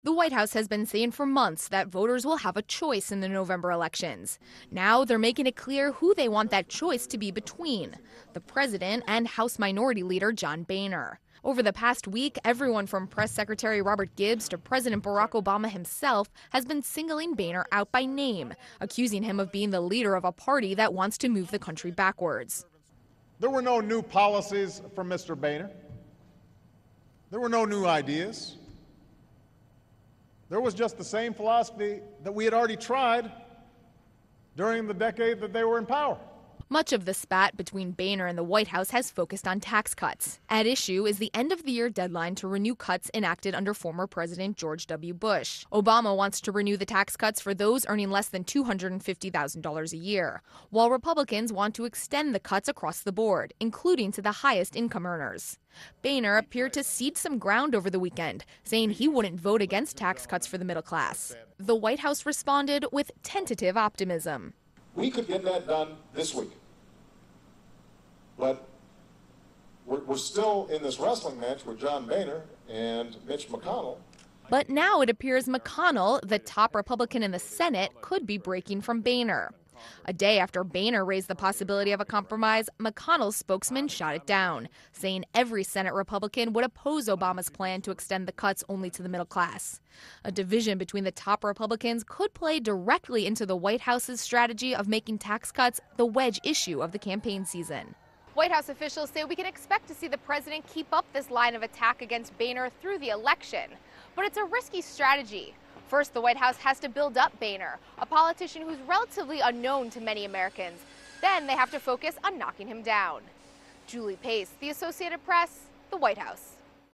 The White House has been saying for months that voters will have a choice in the November elections. Now they're making it clear who they want that choice to be between: the president and House Minority Leader John Boehner. Over the past week, everyone from Press Secretary Robert Gibbs to President Barack Obama himself has been singling Boehner out by name, accusing him of being the leader of a party that wants to move the country backwards. There were no new policies from Mr. Boehner. There were no new ideas. There was just the same philosophy that we had already tried during the decade that they were in power. Much of the spat between Boehner and the White House has focused on tax cuts. At issue is the end-of-the-year deadline to renew cuts enacted under former President George W. Bush. Obama wants to renew the tax cuts for those earning less than $250,000 a year, while Republicans want to extend the cuts across the board, including to the highest income earners. Boehner appeared to cede some ground over the weekend, saying he wouldn't vote against tax cuts for the middle class. The White House responded with tentative optimism. We could get that done this week. But we're still in this wrestling match with John Boehner and Mitch McConnell. But now it appears McConnell, the top Republican in the Senate, could be breaking from Boehner. A day after Boehner raised the possibility of a compromise, McConnell's spokesman shot it down, saying every Senate Republican would oppose Obama's plan to extend the cuts only to the middle class. A division between the top Republicans could play directly into the White House's strategy of making tax cuts the wedge issue of the campaign season. White House officials say we can expect to see the president keep up this line of attack against Boehner through the election. But it's a risky strategy. First, the White House has to build up Boehner, a politician who's relatively unknown to many Americans. Then they have to focus on knocking him down. Julie Pace, The Associated Press, the White House.